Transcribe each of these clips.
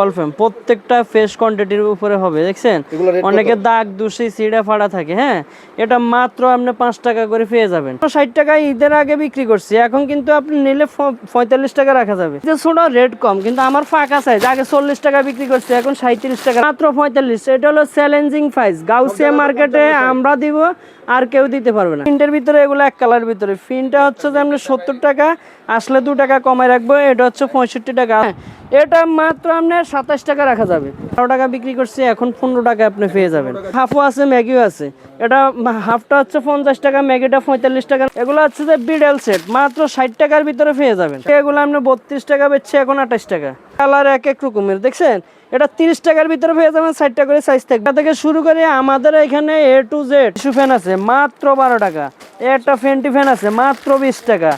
বল frame প্রত্যেকটা fresh কোয়ান্টিটির উপরে হবে, দেখছেন অনেকে দাগ দুষি সিডা ফাড়া থাকে। হ্যাঁ, এটা মাত্র আপনি 5 টাকা করে পেয়ে যাবেন। 60 টাকায় ঈদের আগে বিক্রি করছি, এখন কিন্তু আপনি নিলে 45 টাকা রাখা যাবে। যে ছোট রেট কম, কিন্তু আমার ফাঁকা সাইজ আগে 40 টাকা বিক্রি করছি, এখন 37 টাকা, মাত্র 45। এটা হলো চ্যালেঞ্জিং প্রাইস, গাউসিয়া মার্কেটে আমরা দিব, আর কেউ দিতে পারবে না। প্রিন্টের ভিতরে এগুলো এক কালার ভিতরে, প্রিন্টটা হচ্ছে যে আপনি 70 টাকা, আসলে 2 টাকা কমায় রাখবো, এটা হচ্ছে 65 টাকা। এটা মাত্র আপনার 27 টাকা রাখা যাবে। 12 টাকা বিক্রি করছি, এখন 15 টাকা আপনি পেয়ে যাবেন। হাফও আছে, ম্যাগিও আছে। এটা হাফটা হচ্ছে 50 টাকা, ম্যাগিটা 45 টাকা। এগুলো হচ্ছে যে বিডেল সেট, মাত্র 60 টাকার ভিতরে পেয়ে যাবেন। এগুলো আপনি 32 টাকা বেচছে, এখন 28 টাকা। কালার এক এক রকমের, দেখছেন এটা 30 টাকার ভিতরে পেয়ে যাবেন, 60 টাকা করে সাইজ থাকবে। থেকে শুরু করে আমাদের এখানে A to Z tissue fan আছে মাত্র 12 টাকা, একটা ফেন্টি ফ্যান আছে মাত্র 20 টাকা,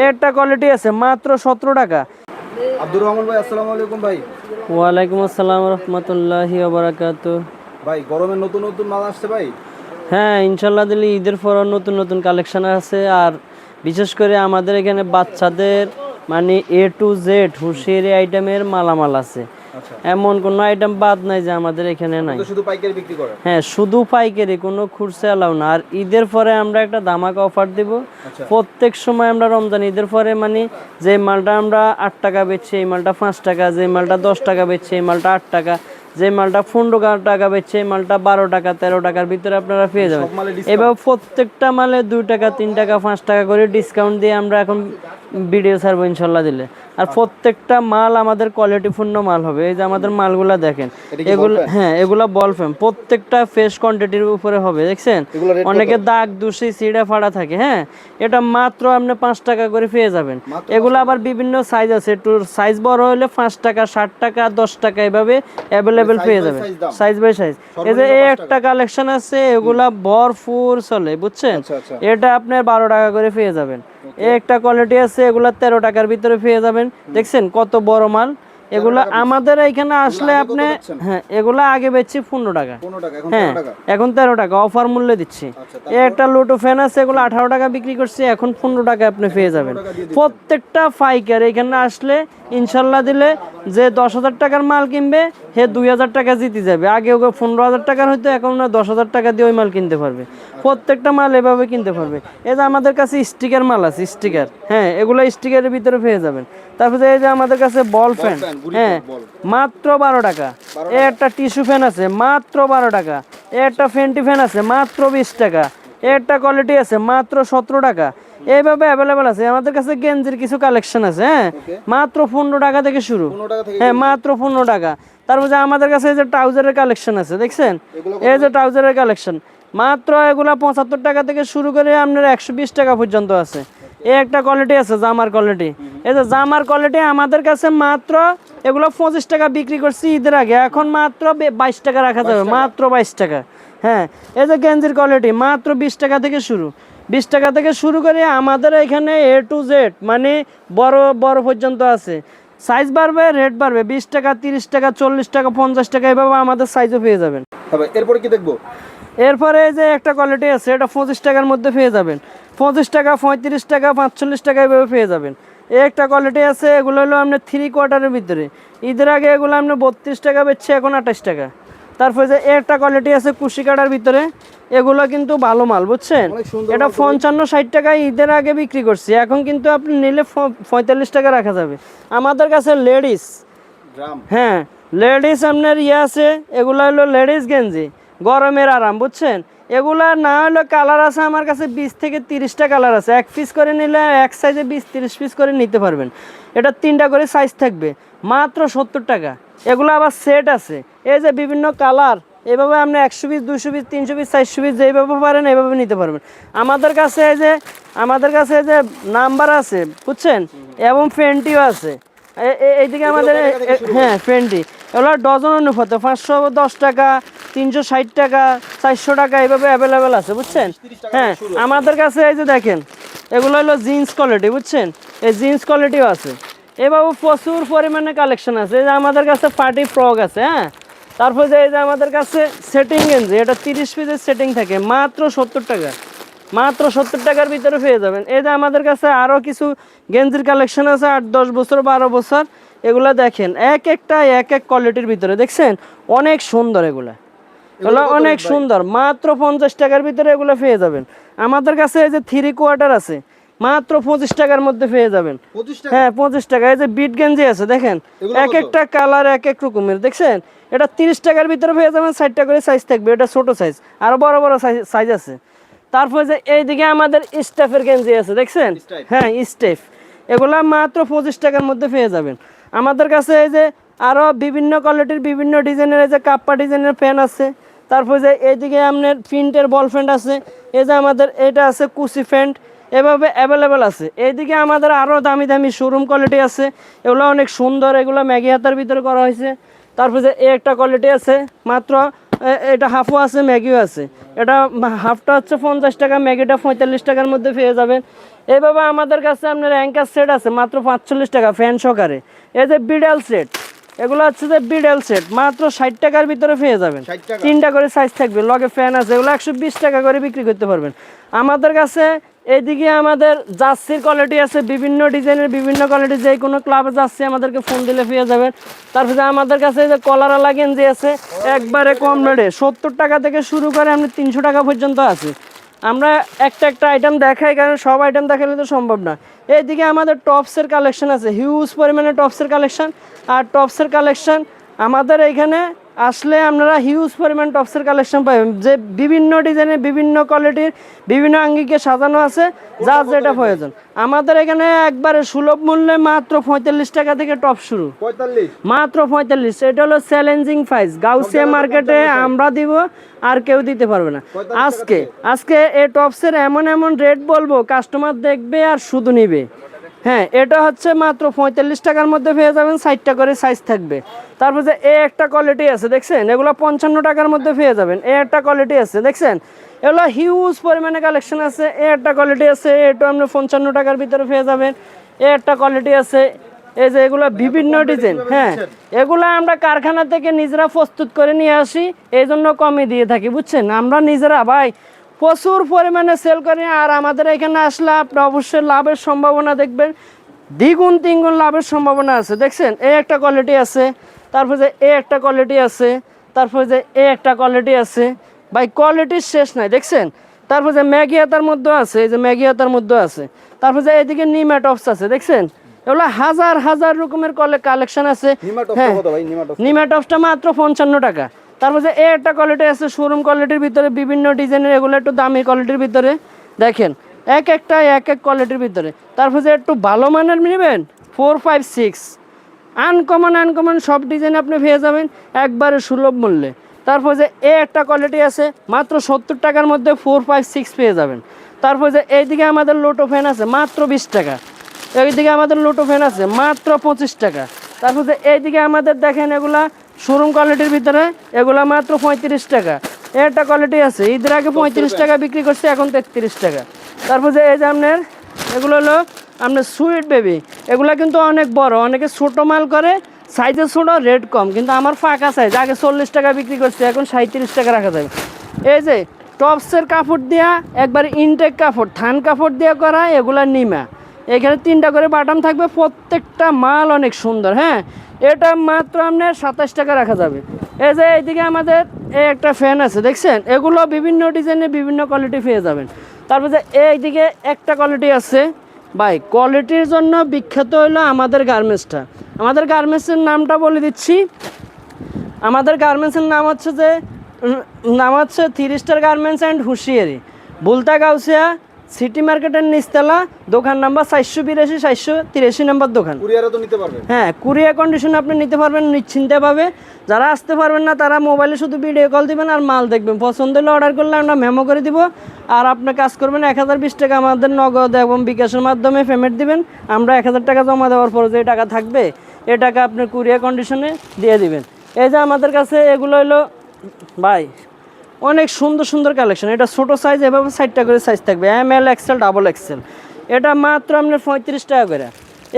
একটা কোয়ালিটি আছে মাত্র 17 টাকা। আব্দুর রহমান ভাই, আসসালামু আলাইকুম ভাই। ওয়ালাইকুম আসসালাম রাহমাতুল্লাহি ওয়া বারাকাতুহু। ভাই গরমের নতুন নতুন মাল আসছে ভাই। হ্যাঁ, ইনশাল্লাহ দিলে ঈদের পর নতুন নতুন কালেকশন আছে। আর বিশেষ করে আমাদের এখানে বাচ্চাদের মানে A to Z হুঁশিয়ারি আইটেমের মালামাল আছে। এমন কোনো আইটেম বাদ নাই যে আমাদের এখানে নাই। শুধু পাইকারি বিক্রি করে? হ্যাঁ, শুধু পাইকারি, কোনো খুচরা এলাও না। আর ঈদের পরে আমরা একটা ধামাকা অফার দেব। প্রত্যেক সময় আমরা রমজান ঈদের পরে মানে যে মালটা আমরা 8 টাকা বেচছি, এই মালটা 5 টাকা, যে মালটা 10 টাকা বেচছি, এই মালটা 8 টাকা, যে মালটা 15 টাকা বেচছে, এই মালটা 12 টাকা 13 টাকার ভিতরে আপনারা পেয়ে যাবেন। এবার প্রত্যেকটা মালে 2 টাকা 3 টাকা 5 টাকা করে ডিসকাউন্ট দিয়ে আমরা এখন ভিডিও ছাড়বো ইনশাল্লাহ দিলে। আর প্রত্যেকটা মাল আমাদের কোয়ালিটিপূর্ণ মাল হবে। এই যে আমাদের মালগুলা দেখেন, এগুলো হ্যাঁ এগুলা বল ফ্রেম, প্রত্যেকটা ফ্রেশ কোয়ান্টিটির উপরে হবে, দেখছেন অনেকে দাগ দুষি সিডা ফাড়া থাকে। হ্যাঁ, এটা মাত্র আপনি 5 টাকা করে পেয়ে যাবেন। এগুলো আবার বিভিন্ন সাইজ আছে, একটু সাইজ বড় হলে 5 টাকা 60 টাকা 10 টাকা এভাবে অ্যাভেলেবেল পেয়ে যাবেন, সাইজ বাই সাইজ। এই যে একটা কালেকশন আছে, এগুলা ভরপুর চলে, বুঝছেন। এটা আপনার 12 টাকা করে পেয়ে যাবেন। একটা কোয়ালিটি আছে, এগুলা 13 টাকার ভিতরে পেয়ে যাবেন। দেখছেন কত বড় মাল। এগুলা আমাদের এখানে আসলে আপনি, হ্যাঁ এগুলা আগে বেচছি 15 টাকা, হ্যাঁ এখন 13 টাকা অফার মূল্যে দিচ্ছি। একটা লুটো ফ্যান আছে, এগুলো 18 টাকা বিক্রি করছি, এখন 15 টাকা আপনি পেয়ে যাবেন। প্রত্যেকটা পাইকার এখানে আসলে ইনশাল্লাহ দিলে যে 10,000 টাকার মাল কিনবে হে 2,000 টাকা জিতে যাবে। আগে ওকে 15,000 টাকার হয়তো, এখন 10,000 টাকা দিয়ে ওই মাল কিনতে পারবে। প্রত্যেকটা মাল এভাবে কিনতে পারবে। এই যে আমাদের কাছে স্টিকার মাল আছে, স্টিকার, হ্যাঁ এগুলো স্টিকারের ভিতরে পেয়ে যাবেন। তারপরে এই যে আমাদের কাছে বল ফ্যান, হ্যাঁ মাত্র 12 টাকা। একটা টিস্যু ফ্যান আছে মাত্র 12 টাকা, একটা ফেন্টি ফ্যান আছে মাত্র 20 টাকা, একটা কোয়ালিটি আছে মাত্র 17 টাকা। এইভাবে অ্যাভেলেবেল আছে। আমাদের কাছে গেঞ্জির কিছু কালেকশন আছে, হ্যাঁ মাত্র 15 টাকা থেকে শুরু, হ্যাঁ মাত্র 15 টাকা। তারপর যে আমাদের কাছে এই যে ট্রাউজারের কালেকশন আছে, দেখছেন এই যে ট্রাউজারের কালেকশন মাত্র এগুলা 75 টাকা থেকে শুরু করে আপনার 120 টাকা পর্যন্ত আছে। এই একটা কোয়ালিটি আছে জামার কোয়ালিটি, এই যে জামার কোয়ালিটি আমাদের কাছে মাত্র এগুলো 25 টাকা বিক্রি করছি ঈদের আগে, এখন মাত্র 22 টাকা রাখা যাবে, মাত্র 22 টাকা। হ্যাঁ, এই যে গেঞ্জির কোয়ালিটি মাত্র 20 টাকা থেকে শুরু, 20 টাকা থেকে শুরু করে আমাদের এখানে A to Z মানে বড় বড় পর্যন্ত আছে। সাইজ বাড়বে, রেট বাড়বে, 20 টাকা 30 টাকা 40 টাকা 50 টাকা এভাবে আমাদের সাইজও পেয়ে যাবেন। এরপরে কি দেখবো? এরপরে যে একটা কোয়ালিটি আছে, এটা 25 টাকার মধ্যে পেয়ে যাবেন। 25 টাকা 35 টাকা 45 টাকা এভাবে পেয়ে যাবেন। একটা কোয়ালিটি আছে, এগুলো হলো আপনার 3 কোয়ার্টারের ভিতরে। ঈদের আগে এগুলো আপনার 32 টাকা বেচছে, এখন 28 টাকা। তারপরে যে একটা কোয়ালিটি আছে কুশি কাটার ভিতরে, এগুলো কিন্তু ভালো মাল, বুঝছেন। এটা 55-60 টাকায় ঈদের আগে বিক্রি করছি, এখন কিন্তু আপনি নিলে 45 টাকা রাখা যাবে। আমাদের কাছে লেডিস, হ্যাঁ লেডিস আপনার ইয়ে আছে, এগুলো হলো লেডিস গেঞ্জি, গরমের আরাম, বুঝছেন। এগুলা না হলে কালার আছে আমার কাছে 20 থেকে 30টা কালার আছে। এক পিস করে নিলে এক সাইজে 20-30 পিস করে নিতে পারবেন। এটা 3টা করে সাইজ থাকবে, মাত্র 70 টাকা। এগুলো আবার সেট আছে, এই যে বিভিন্ন কালার, এভাবে আপনি 100 পিস 200 পিস 300 পিস 400 পিস যেভাবে পারেন এভাবে নিতে পারবেন। আমাদের কাছে এই যে নাম্বার আছে, বুঝছেন, এবং ফেন্টিও আছে। এইদিকে আমাদের হ্যাঁ ফেন্টি, এগুলো ডজন অনুপাতে 510 টাকা 360 টাকা 400 টাকা এভাবে অ্যাভেলেবেল আছে, বুঝছেন। হ্যাঁ, আমাদের কাছে এই যে দেখেন এগুলো হলো জিন্স কোয়ালিটি, বুঝছেন, এই জিন্স কোয়ালিটিও আছে। এভাবে প্রচুর পরিমাণে কালেকশন আছে। এই যে আমাদের কাছে পার্টি ফ্রক আছে, হ্যাঁ তারপর যে এই যে আমাদের কাছে সেটিং গেঞ্জি, এটা 30 পিসের সেটিং থাকে, মাত্র 70 টাকা, মাত্র 70 টাকার ভিতরে পেয়ে যাবেন। এই যে আমাদের কাছে আরও কিছু গেঞ্জির কালেকশন আছে 8-10 বছর 12 বছর, এগুলা দেখেন এক একটা এক এক কোয়ালিটির ভিতরে দেখছেন অনেক সুন্দর এগুলা অনেক সুন্দর মাত্র 50 টাকার ভিতরে এগুলো পেয়ে যাবেন আমাদের কাছে। এই যে 3/4 আছে মাত্র 25 টাকার মধ্যে পেয়ে যাবেন। 25 টাকা? হ্যাঁ 25 টাকা। এই যে বিট গেঞ্জি আছে দেখেন এগুলো এক কত? একটা কালার এক এক রকমের দেখছেন। এটা 30 টাকার ভিতরে পেয়ে যাবেন, 60 টাকা করে সাইজ থাকবে, এটা ছোট সাইজ, আরো বড় বড় সাইজ আছে। তারপরে যে এইদিকে আমাদের স্টেফের গেঞ্জি আছে দেখছেন, স্টেফ। হ্যাঁ স্টেফ, এগুলা মাত্র 25 টাকার মধ্যে পেয়ে যাবেন আমাদের কাছে। এই যে আরো বিভিন্ন কোয়ালিটির বিভিন্ন ডিজাইনের এই যে কাপ্পা ডিজাইনের ফ্যান আছে। তারপরে যে এইদিকে আপনার প্রিন্টের বল ফ্যান্ট আছে, এই যে আমাদের এটা আছে কুচি ফ্যান্ট, এভাবে অ্যাভেলেবেল আছে। এইদিকে আমাদের আরও দামি দামি শোরুম কোয়ালিটি আছে, এগুলো অনেক সুন্দর, এগুলো ম্যাগি হাতার ভিতরে করা হয়েছে। তারপরে যে এই একটা কোয়ালিটি আছে মাত্র এটা হাফও আছে ম্যাগিও আছে, এটা হাফটা হচ্ছে 50 টাকা, ম্যাগিটা 45 টাকার মধ্যে পেয়ে যাবেন। এইভাবে আমাদের কাছে আপনার অ্যাঙ্কার সেট আছে মাত্র 45 টাকা ফ্যান সহকারে। এই যে বিডাল সেট, এগুলো হচ্ছে যে বিডাল সেট মাত্র 60 টাকার ভিতরে পেয়ে যাবেন, 60 টাকা? 3টা করে সাইজ থাকবে, লগে ফ্যান আছে, এগুলো 120 টাকা করে বিক্রি করতে পারবেন আমাদের কাছে। এইদিকে আমাদের জার্সির কোয়ালিটি আছে বিভিন্ন ডিজাইনের বিভিন্ন কোয়ালিটি, যে কোনো ক্লাবে জার্সি আমাদেরকে ফোন দিলে পেয়ে যাবেন। তারপরে আমাদের কাছে যে কলারওয়ালা গেঞ্জি আছে একবারে কম রেটে 70 টাকা থেকে শুরু করে আপনি 300 টাকা পর্যন্ত আছে। আমরা একটা একটা আইটেম দেখাই, কারণ সব আইটেম দেখালে তো সম্ভব না। এইদিকে আমাদের টপসের কালেকশন আছে, হিউজ পরিমাণে টপসের কালেকশন। আর টপসের কালেকশন আমাদের এইখানে আসলে আপনারা হিউজ পরিমাণ টপসের কালেকশন পাবেন, যে বিভিন্ন ডিজাইনের বিভিন্ন কোয়ালিটির বিভিন্ন আঙ্গিকে সাজানো আছে, যার যেটা প্রয়োজন। আমাদের এখানে একবারে সুলভ মূল্যে মাত্র 45 টাকা থেকে টপ শুরু, 45? মাত্র 45। এটা হলো চ্যালেঞ্জিং প্রাইস, গাউসিয়া মার্কেটে আমরা দিব আর কেউ দিতে পারবে না। 45 টাকা আজকে আজকে এই টপসের এমন এমন রেট বলবো, কাস্টমার দেখবে আর শুধু নিবে। হ্যাঁ এটা হচ্ছে মাত্র 45 টাকার মধ্যে পেয়ে যাবেন, 60টা করে সাইজ থাকবে। তারপর যে এই একটা কোয়ালিটি আছে দেখছেন, এগুলো 55 টাকার মধ্যে পেয়ে যাবেন। এই একটা কোয়ালিটি আছে দেখছেন, এগুলো হিউজ পরিমাণে কালেকশন আছে। এই একটা কোয়ালিটি আছে, এটা আপনি 55 টাকার ভিতরে পেয়ে যাবেন। এই একটা কোয়ালিটি আছে, এই যে এগুলো বিভিন্ন ডিজাইন। হ্যাঁ এগুলো আমরা কারখানা থেকে নিজেরা প্রস্তুত করে নিয়ে আসি, এই জন্য কমে দিয়ে থাকি বুঝছেন। আমরা নিজেরা ভাই প্রচুর পরিমাণে সেল করি, আর আমাদের এখানে আসলে আপনি অবশ্যই লাভের সম্ভাবনা দেখবেন, দ্বিগুণ তিনগুণ লাভের সম্ভাবনা আছে দেখছেন। এই একটা কোয়ালিটি আছে, তারপর যে এই একটা কোয়ালিটি আছে, তারপর যে এই একটা কোয়ালিটি আছে, ভাই কোয়ালিটির শেষ নাই দেখছেন। তারপর যে ম্যাগি হাতার মধ্যে আছে, এই যে ম্যাগি হাতার মধ্যে আছে। তারপর যে এইদিকে নিমা টপস আছে দেখছেন, এগুলো হাজার হাজার রকমের কালেকশন আছে। নিমা টপস হ্যাঁ কত ভাই? নিমা টপস নিমা টপসটা মাত্র 55 টাকা। তারপর যে এই একটা কোয়ালিটি আছে শোরুম কোয়ালিটির ভিতরে বিভিন্ন ডিজাইনের, এগুলো একটু দামি কোয়ালিটির ভিতরে দেখেন, এক একটা এক এক কোয়ালিটির ভিতরে। তারপর যে একটু ভালো মানের নেবেন 4, 5, 6 আনকমন সব ডিজাইন আপনি পেয়ে যাবেন একবারে সুলভ মূল্যে। তারপর যে এই একটা কোয়ালিটি আছে মাত্র 70 টাকার মধ্যে 4, 5, 6 পেয়ে যাবেন। তারপর যে এইদিকে আমাদের লোটো ফ্যান আছে মাত্র 20 টাকা, এইদিকে আমাদের লোটো ফ্যান আছে মাত্র 25 টাকা। তারপর যে এইদিকে আমাদের দেখেন এগুলা শোরুম কোয়ালিটির ভিতরে, এগুলা মাত্র 35 টাকা। একটা কোয়ালিটি আছে ঈদের আগে 35 টাকা বিক্রি করছে, এখন 33 টাকা। তারপর যে এই যে আপনার এগুলো হলো আপনার সুইট বেবি, এগুলা কিন্তু অনেক বড়, অনেকে ছোটো মাল করে, সাইজে ছোটো রেট কম, কিন্তু আমার ফাঁকা সাইজ আগে 40 টাকা বিক্রি করছে, এখন 37 টাকা রাখা যাবে। এই যে টপসের কাপড় দেওয়া একবার ইনটেক কাপড়, থান কাপড় দিয়ে করা, এগুলা নিমা, এখানে 3টা করে বাটাম থাকবে, প্রত্যেকটা মাল অনেক সুন্দর। হ্যাঁ এটা মাত্র আপনার 27 টাকা রাখা যাবে। এই যে এইদিকে আমাদের এই একটা ফ্যান আছে দেখছেন, এগুলো বিভিন্ন ডিজাইনের বিভিন্ন কোয়ালিটি পেয়ে যাবেন। তারপর যে এইদিকে একটা কোয়ালিটি আছে ভাই, কোয়ালিটির জন্য বিখ্যাত হলো আমাদের গার্মেন্টসটা। আমাদের গার্মেন্টসের নামটা বলে দিচ্ছি, আমাদের গার্মেন্টসের নাম হচ্ছে যে 3 স্টার গার্মেন্টস অ্যান্ড হুঁশিয়ারি, বুলতা গাউসিয়া সিটি মার্কেটের নিচতলা, দোকান নাম্বার 482, 483 নম্বর দোকান। কুরিয়ারে তো নিতে পারবেন? হ্যাঁ কুরিয়ার কন্ডিশনে আপনি নিতে পারবেন নিশ্চিন্তেভাবে। যারা আসতে পারবেন না তারা মোবাইলে শুধু ভিডিও কল দিবেন আর মাল দেখবেন, পছন্দ হলে অর্ডার করলে আমরা মেমো করে দিব। আর আপনি কাজ করবেন 1020 টাকা আমাদের নগদ এবং বিকাশের মাধ্যমে পেমেন্ট দিবেন। আমরা 1000 টাকা জমা দেওয়ার পরে যে টাকা থাকবে এই টাকা আপনি কুরিয়ার কন্ডিশনে দিয়ে দিবেন। এই যে আমাদের কাছে এগুলো হলো ভাই অনেক সুন্দর সুন্দর কালেকশন। এটা ছোটো সাইজ, এভাবে 60টা করে সাইজ থাকবে, ML, XL, XXL। এটা মাত্র আপনার 35 টাকা করে।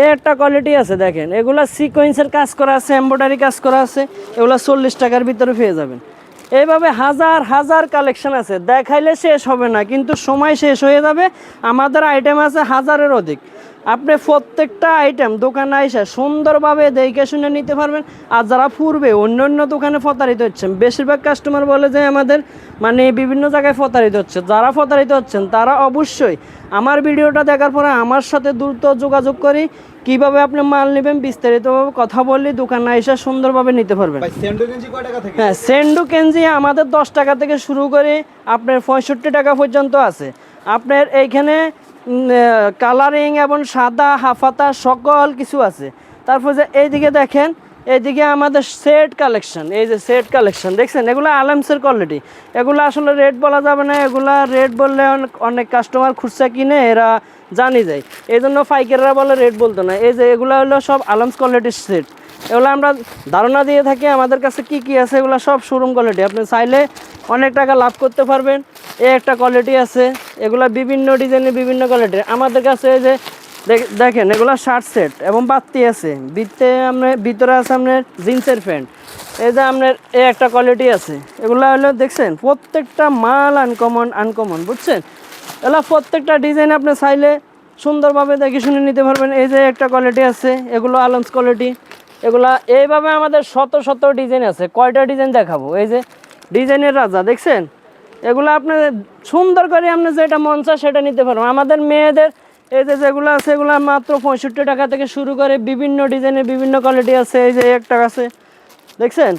এই একটা কোয়ালিটি আছে দেখেন, এগুলো সিকোয়েন্সের কাজ করা আছে, এমব্রয়ডারি কাজ করা আছে, এগুলো 40 টাকার ভিতরে পেয়ে যাবেন। এইভাবে হাজার হাজার কালেকশন আছে, দেখাইলে শেষ হবে না, কিন্তু সময় শেষ হয়ে যাবে। আমাদের আইটেম আছে হাজারের অধিক। আপনি প্রত্যেকটা আইটেম দোকানে এসে সুন্দরভাবে দেখে শুনে নিতে পারবেন। আর যারা পূর্বে অন্য অন্য দোকানে প্রতারিত হচ্ছেন, বেশিরভাগ কাস্টমার বলে যে আমাদের মানে বিভিন্ন জায়গায় প্রতারিত হচ্ছে, যারা প্রতারিত হচ্ছেন তারা অবশ্যই আমার ভিডিওটা দেখার পরে আমার সাথে দ্রুত যোগাযোগ করি, কিভাবে আপনি মাল নেবেন বিস্তারিতভাবে কথা বললে দোকানে এসে সুন্দরভাবে নিতে পারবেন। ভাই সেন্ডো গেঞ্জি কয় টাকা থেকে? হ্যাঁ, সেন্ডু কেঞ্জি আমাদের 10 টাকা থেকে শুরু করে আপনার 65 টাকা পর্যন্ত আছে। আপনার এইখানে কালারিং এবং সাদা হাফাতা সকল কিছু আছে। তারপর যে এইদিকে দেখেন, এইদিকে আমাদের সেট কালেকশন, এই যে সেট কালেকশন দেখছেন, এগুলো আলামসের কোয়ালিটি। এগুলো আসলে রেট বলা যাবে না, এগুলা রেট বললে অনেক কাস্টমার খুচরা কিনে এরা জানি যায়, এই জন্য পাইকাররা বলে রেট বলতো না। এই যে এগুলো হলো সব আলামস কোয়ালিটির সেট, এগুলো আমরা ধারণা দিয়ে থাকি আমাদের কাছে কি কি আছে, এগুলো সব শোরুম কোয়ালিটি। আপনি চাইলে অনেক টাকা লাভ করতে পারবেন। এই একটা কোয়ালিটি আছে, এগুলা বিভিন্ন ডিজাইনের বিভিন্ন কোয়ালিটির আমাদের কাছে। এই যে দেখেন, এগুলো শার্ট সেট এবং বাত্তি আছে, ভিতরে আছে আপনার জিন্সের প্যান্ট। এই যে আপনার এই একটা কোয়ালিটি আছে, এগুলো হলো দেখছেন প্রত্যেকটা মাল আনকমন বুঝছেন। এগুলো প্রত্যেকটা ডিজাইন আপনি চাইলে সুন্দরভাবে দেখে শুনে নিতে পারবেন। এই যে একটা কোয়ালিটি আছে, এগুলো আলামস কোয়ালিটি। এগুলা এইভাবে আমাদের শত শত ডিজাইন আছে, কয়টা ডিজাইন দেখাবো। এই যে ডিজাইনের রাজা দেখছেন, এগুলো আপনি সুন্দর করে আপনি যেটা মন চায় সেটা নিতে পারবেন। আমাদের মেয়েদের এই যে যেগুলো আছে, এগুলো মাত্র 65 টাকা থেকে শুরু করে বিভিন্ন ডিজাইনের বিভিন্ন কোয়ালিটি আছে। এই যে একটা আছে দেখছেন,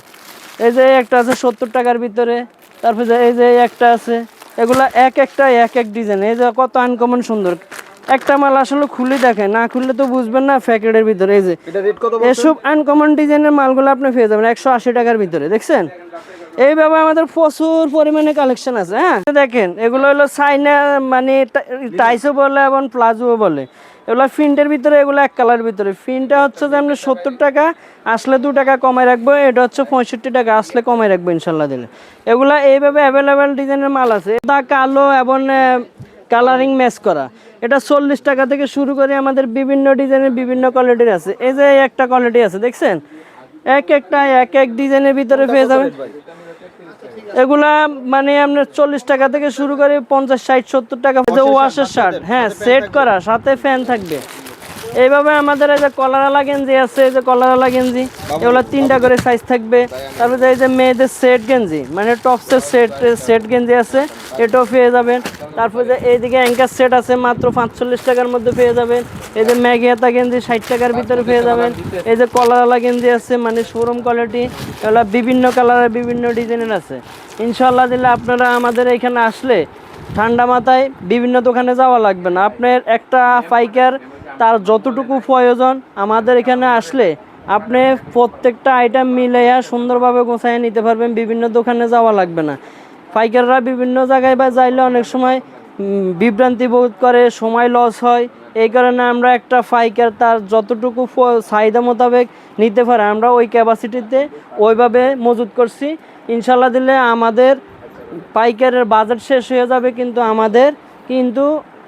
এই যে একটা আছে 70 টাকার ভিতরে। তারপরে এই যে একটা আছে, এগুলা এক এক ডিজাইন। এই যে কত আনকমন সুন্দর একটা মাল, আসলে খুলে দেখেন, না খুললে তো বুঝবেন না প্যাকেটের ভিতরে। এই যে এটা রেট কত? এসব আনকমন ডিজাইনের মালগুলো আপনি পেয়ে যাবেন 180 টাকার ভিতরে দেখছেন। এইভাবে আমাদের প্রচুর পরিমাণে কালেকশন আছে। হ্যাঁ দেখেন, এগুলো হলো চাইনা মানে টাইসও বলে এবং প্লাজোও বলে। এগুলো প্রিন্টের ভিতরে, এগুলো এক কালার ভিতরে। প্রিন্টটা হচ্ছে যে আমরা 70 টাকা, আসলে 2 টাকা কমাই রাখবো। এটা হচ্ছে 65 টাকা, আসলে কমাই রাখবো ইনশাল্লাহ দিলে। এগুলা এইভাবে অ্যাভেলেবেল ডিজাইনের মাল আছে, দা কালো এবং কালারিং ম্যাচ করা। এটা 40 টাকা থেকে শুরু করে আমাদের বিভিন্ন ডিজাইনের বিভিন্ন কোয়ালিটির আছে। এই যে একটা কোয়ালিটি আছে দেখছেন, এক এক ডিজাইনের ভিতরে পেয়ে যাবেন। এগুলা মানে আপনার 40 টাকা থেকে শুরু করে 50, 60, 70 টাকা। ওয়াশের শার্ট, হ্যাঁ সেট করা, সাথে ফ্যান থাকবে। এইভাবে আমাদের এই যে কলারওয়ালা গেঞ্জি আছে, এই যে কলারওয়ালা গেঞ্জি, এগুলো 3টা করে সাইজ থাকবে। তারপরে এই যে মেয়েদের সেট গেঞ্জি মানে টপসের সেট গেঞ্জি আছে, এটাও পেয়ে যাবেন। তারপরে যে এইদিকে অ্যাঙ্কার সেট আছে, মাত্র 45 টাকার মধ্যে পেয়ে যাবেন। এই যে ম্যাগি হাতা গেঞ্জি 60 টাকার ভিতরে পেয়ে যাবেন। এই যে কলারওয়ালা গেঞ্জি আছে মানে শোরুম কোয়ালিটি, এগুলো বিভিন্ন কালারের বিভিন্ন ডিজাইনের আছে। ইনশাল্লাহ দিলে আপনারা আমাদের এখানে আসলে ঠান্ডা মাথায় বিভিন্ন দোকানে যাওয়া লাগবে না। আপনার একটা পাইকার তার যতটুকু প্রয়োজন আমাদের এখানে আসলে আপনি প্রত্যেকটা আইটেম মিলাইয়া সুন্দরভাবে গোছাইয়া নিতে পারবেন, বিভিন্ন দোকানে যাওয়া লাগবে না। পাইকাররা বিভিন্ন জায়গায় বা যাইলে অনেক সময় বিভ্রান্তি বোধ করে, সময় লস হয়। এই কারণে আমরা একটা পাইকার তার যতটুকু চাহিদা মোতাবেক নিতে পারে আমরা ওই ক্যাপাসিটিতে ওইভাবে মজুত করছি। ইনশাল্লাহ দিলে আমাদের পাইকারের বাজেট শেষ হয়ে যাবে, কিন্তু আমাদের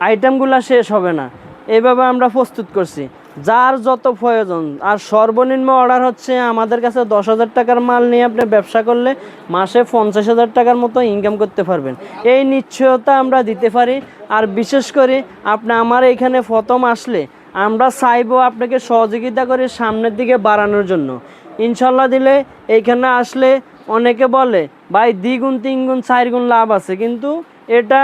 আইটেমগুলো শেষ হবে না। এইভাবে আমরা প্রস্তুত করছি, যার যত প্রয়োজন। আর সর্বনিম্ন অর্ডার হচ্ছে আমাদের কাছে 10,000 টাকার মাল নিয়ে আপনি ব্যবসা করলে মাসে 50,000 টাকার মতো ইনকাম করতে পারবেন, এই নিশ্চয়তা আমরা দিতে পারি। আর বিশেষ করে আপনি আমার এখানে প্রথম আসলে আমরা চাইবো আপনাকে সহযোগিতা করে সামনের দিকে বাড়ানোর জন্য। ইনশাল্লাহ দিলে এইখানে আসলে অনেকে বলে ভাই দ্বিগুণ 3 গুণ 4 গুণ লাভ আছে, কিন্তু এটা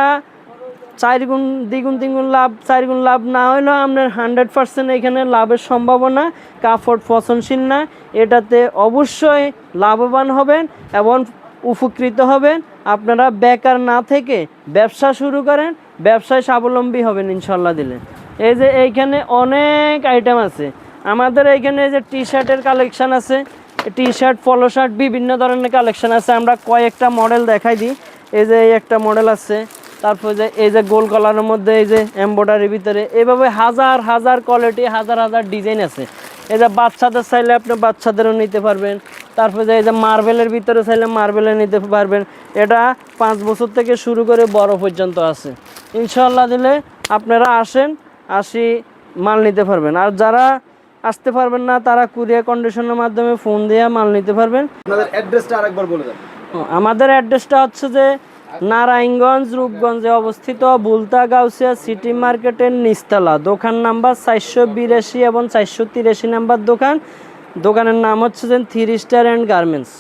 4 গুণ দ্বিগুণ 3 গুণ লাভ 4 গুণ লাভ না হলেও আপনার 100% এখানে লাভের সম্ভাবনা। কাপড় পচনশীল না, এটাতে অবশ্যই লাভবান হবেন এবং উপকৃত হবেন। আপনারা বেকার না থেকে ব্যবসা শুরু করেন, ব্যবসায় স্বাবলম্বী হবেন ইনশাল্লাহ দিলে। এই যে এইখানে অনেক আইটেম আছে আমাদের এইখানে। যে টি শার্টের কালেকশান আছে, টি শার্ট পলো শার্ট বিভিন্ন ধরনের কালেকশান আছে। আমরা কয়েকটা মডেল দেখাই দিই। এই যে এই একটা মডেল আছে, তারপরে যে এই যে গোল কলারের মধ্যে এই যে এমব্রয়ডারির ভিতরে, এইভাবে হাজার হাজার কোয়ালিটি, হাজার হাজার ডিজাইন আছে। এই যে বাচ্চাদের চাইলে আপনি বাচ্চাদেরও নিতে পারবেন। তারপরে যে এই যে মার্বেলের ভিতরে চাইলে মার্বেলে নিতে পারবেন। এটা 5 বছর থেকে শুরু করে বড় পর্যন্ত আছে। ইনশাল্লাহ দিলে আপনারা আসি মাল নিতে পারবেন। আর যারা আসতে পারবেন না তারা কুরিয়ার কন্ডিশনের মাধ্যমে ফোন দিয়ে মাল নিতে পারবেন। আপনাদের অ্যাড্রেসটা আরেকবার বলে দেন। আমাদের অ্যাড্রেসটা হচ্ছে যে নারায়ণগঞ্জ রূপগঞ্জে অবস্থিত বুলতা গাউসিয়া সিটি মার্কেটের নিচতলা, দোকান নাম্বার 482 এবং 483 নাম্বার দোকান। দোকানের নাম হচ্ছে যে 3 স্টার অ্যান্ড গার্মেন্টস।